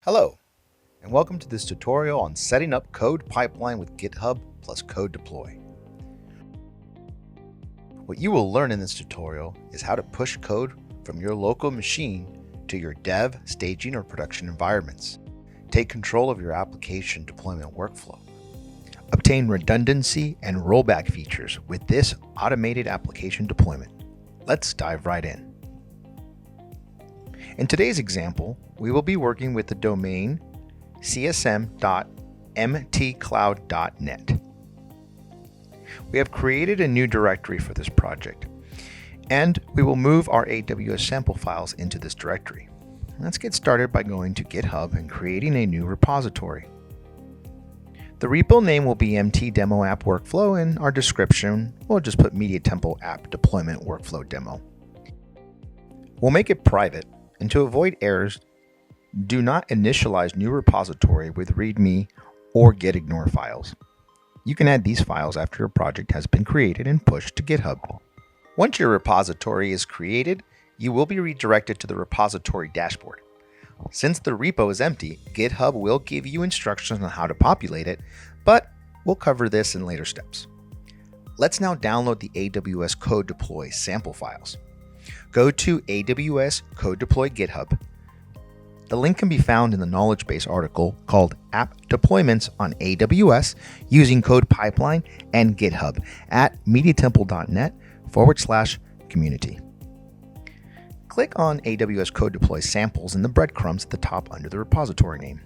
Hello, and welcome to this tutorial on setting up code pipeline with GitHub plus code deploy. What you will learn in this tutorial is how to push code from your local machine to your dev, staging, or production environments. Take control of your application deployment workflow. Obtain redundancy and rollback features with this automated application deployment. Let's dive right in. In today's example, we will be working with the domain csm.mtcloud.net. We have created a new directory for this project, and we will move our AWS sample files into this directory. Let's get started by going to GitHub and creating a new repository. The repo name will be MT-Demo App Workflow, and our description, we'll just put Media Temple App Deployment Workflow Demo. We'll make it private, and to avoid errors, do not initialize new repository with README or gitignore files. You can add these files after your project has been created and pushed to GitHub. Once your repository is created, you will be redirected to the repository dashboard. Since the repo is empty, GitHub will give you instructions on how to populate it, but we'll cover this in later steps. Let's now download the AWS Code Deploy sample files. Go to AWS Code Deploy GitHub. The link can be found in the knowledge base article called App Deployments on AWS using Code Pipeline and GitHub at mediatemple.net/community. Click on AWS Code Deploy samples in the breadcrumbs at the top under the repository name.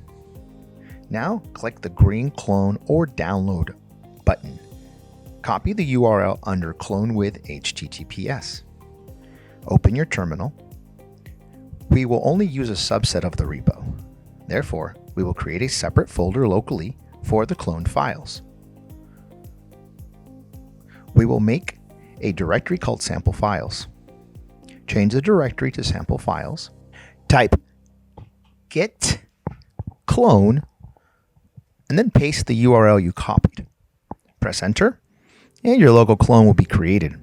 Now click the green Clone or Download button. Copy the URL under Clone with HTTPS. Open your terminal. We will only use a subset of the repo. Therefore, we will create a separate folder locally for the cloned files. We will make a directory called sample files. Change the directory to sample files. Type git clone and then paste the URL you copied. Press enter and your local clone will be created.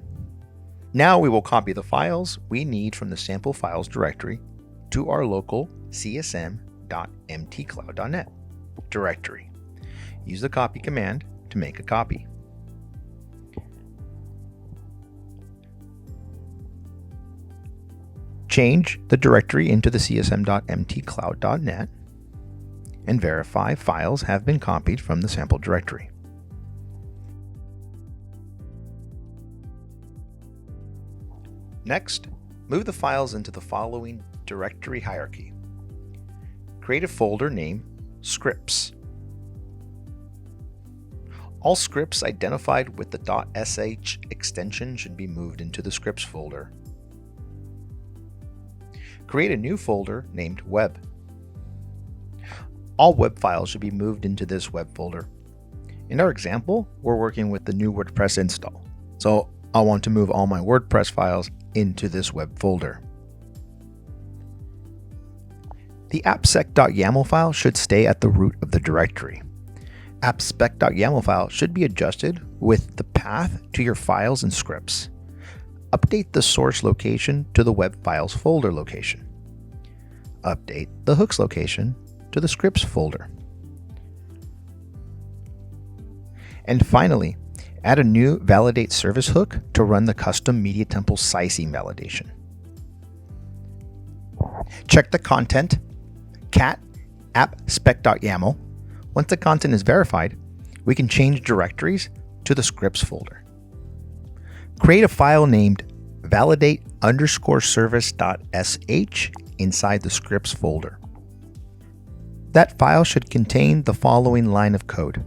Now we will copy the files we need from the sample files directory to our local csm.mtcloud.net directory. Use the copy command to make a copy. Change the directory into the csm.mtcloud.net and verify files have been copied from the sample directory. Next, move the files into the following directory hierarchy. Create a folder named Scripts. All scripts identified with the .sh extension should be moved into the Scripts folder. Create a new folder named Web. All web files should be moved into this web folder. In our example, we're working with the new WordPress install, so I want to move all my WordPress files into this web folder. The appsec.yaml file should stay at the root of the directory. Appspec.yaml file should be adjusted with the path to your files and scripts. Update the source location to the web files folder location. Update the hooks location to the scripts folder. And finally, add a new validate service hook to run the custom Media Temple sizing validation. Check the content cat appspec.yaml. Once the content is verified, we can change directories to the scripts folder. Create a file named validate_service.sh inside the scripts folder. That file should contain the following line of code.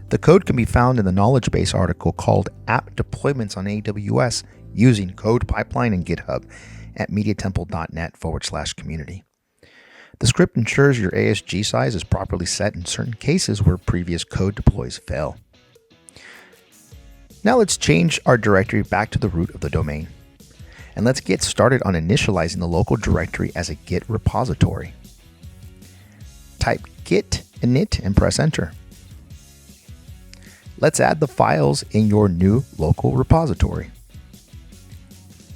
The code can be found in the knowledge base article called App Deployments on AWS using Code Pipeline and GitHub at mediatemple.net/community. The script ensures your ASG size is properly set in certain cases where previous code deploys fail. Now let's change our directory back to the root of the domain. And let's get started on initializing the local directory as a Git repository. Type git init and press enter. Let's add the files in your new local repository.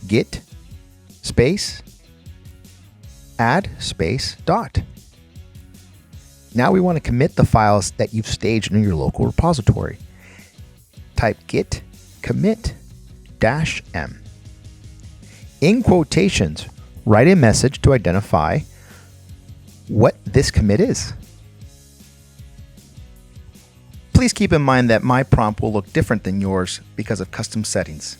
Git space add space dot. Now we want to commit the files that you've staged in your local repository. Type git commit -m. In quotations, write a message to identify what this commit is. Please keep in mind that my prompt will look different than yours because of custom settings.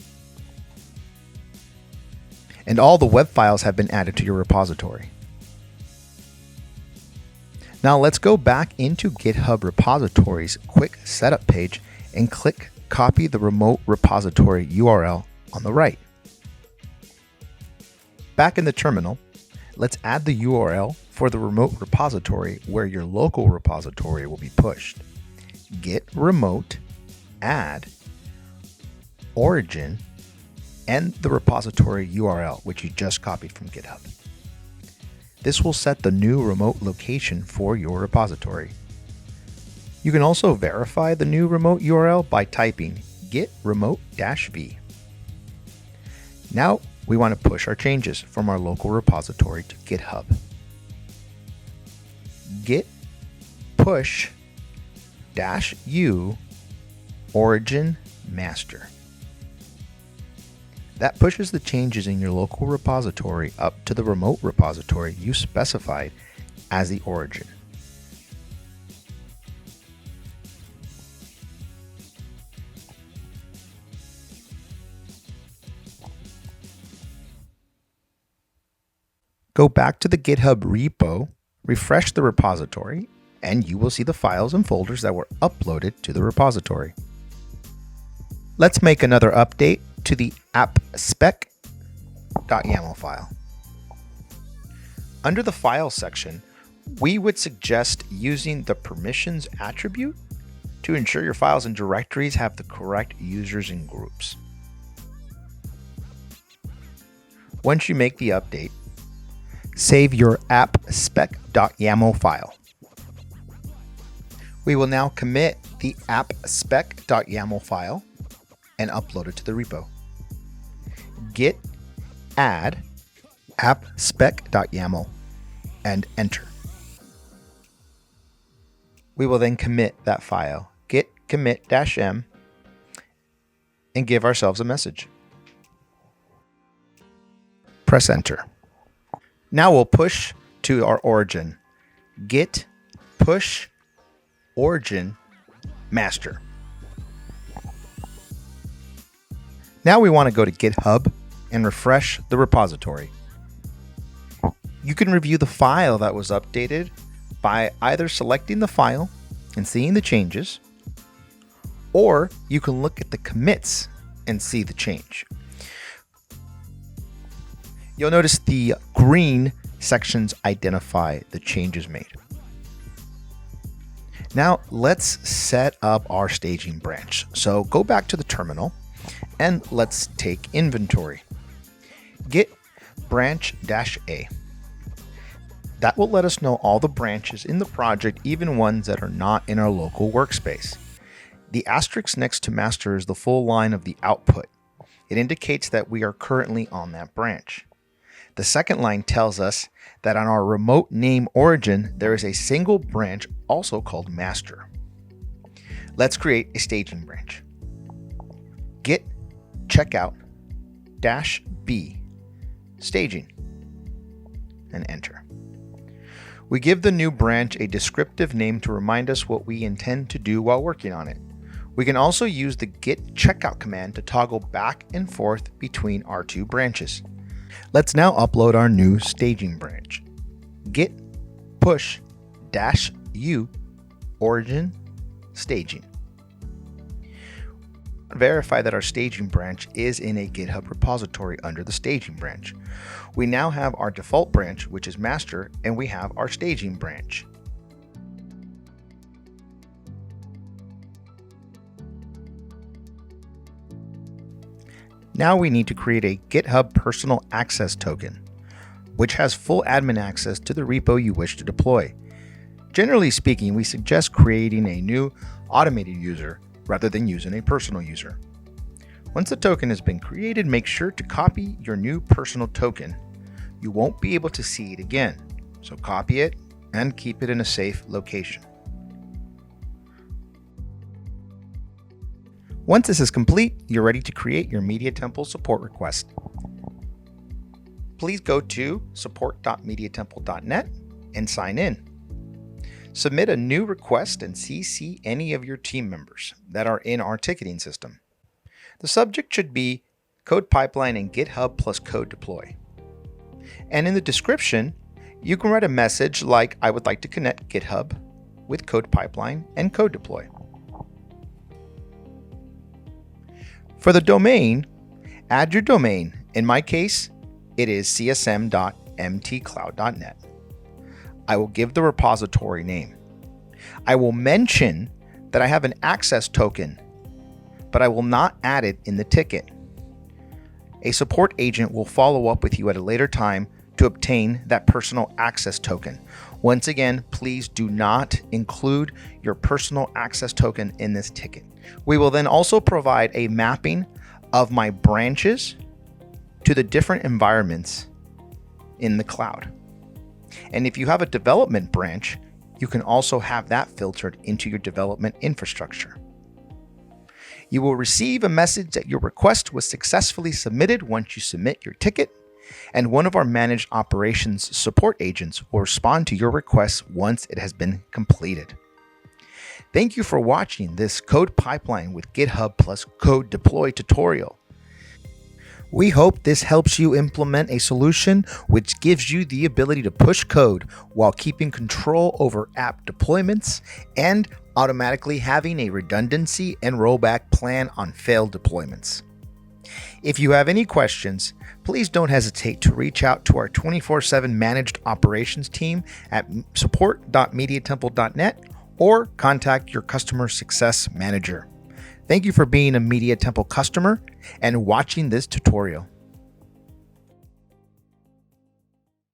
And all the web files have been added to your repository. Now let's go back into GitHub repositories quick setup page and click copy the remote repository URL on the right. Back in the terminal, let's add the URL for the remote repository where your local repository will be pushed. Git remote add origin and the repository URL, which you just copied from GitHub. This will set the new remote location for your repository. You can also verify the new remote URL by typing git remote-v. Now we want to push our changes from our local repository to GitHub. Git push -u origin master. That pushes the changes in your local repository up to the remote repository you specified as the origin. Go back to the GitHub repo, refresh the repository, and you will see the files and folders that were uploaded to the repository. Let's make another update to the appspec.yaml file. Under the file section, we would suggest using the permissions attribute to ensure your files and directories have the correct users and groups. Once you make the update, save your appspec.yaml file. We will now commit the appspec.yaml file and upload it to the repo. Git add appspec.yaml and enter. We will then commit that file, git commit -m, and give ourselves a message. Press enter. Now we'll push to our origin. Git push origin master. Now we want to go to GitHub and refresh the repository. You can review the file that was updated by either selecting the file and seeing the changes, or you can look at the commits and see the change. You'll notice the green sections identify the changes made. Now let's set up our staging branch. So go back to the terminal and let's take inventory. Git branch -a. That will let us know all the branches in the project, even ones that are not in our local workspace. The asterisk next to master is the full line of the output. It indicates that we are currently on that branch. The second line tells us that on our remote name origin, there is a single branch also called master. Let's create a staging branch. Git checkout -b staging and enter. We give the new branch a descriptive name to remind us what we intend to do while working on it. We can also use the git checkout command to toggle back and forth between our two branches. Let's now upload our new staging branch. Git push -u origin staging. Verify that our staging branch is in a GitHub repository under the staging branch. We now have our default branch, which is master, and we have our staging branch. Now we need to create a GitHub personal access token, which has full admin access to the repo you wish to deploy. Generally speaking, we suggest creating a new automated user rather than using a personal user. Once the token has been created, make sure to copy your new personal token. You won't be able to see it again, so copy it and keep it in a safe location. Once this is complete, you're ready to create your Media Temple support request. Please go to support.mediatemple.net and sign in. Submit a new request and CC any of your team members that are in our ticketing system. The subject should be Code Pipeline and GitHub plus Code Deploy. And in the description, you can write a message like, I would like to connect GitHub with Code Pipeline and Code Deploy. For the domain, add your domain. In my case, it is csm.mtcloud.net. I will give the repository name. I will mention that I have an access token, but I will not add it in the ticket. A support agent will follow up with you at a later time to obtain that personal access token. Once again, please do not include your personal access token in this ticket. We will then also provide a mapping of my branches to the different environments in the cloud. And if you have a development branch, you can also have that filtered into your development infrastructure. You will receive a message that your request was successfully submitted once you submit your ticket, and one of our managed operations support agents will respond to your request once it has been completed. Thank you for watching this Code Pipeline with GitHub plus Code Deploy tutorial. We hope this helps you implement a solution which gives you the ability to push code while keeping control over app deployments and automatically having a redundancy and rollback plan on failed deployments. If you have any questions, please don't hesitate to reach out to our 24/7 managed operations team at support.mediatemple.net or contact your customer success manager. Thank you for being a Media Temple customer and watching this tutorial.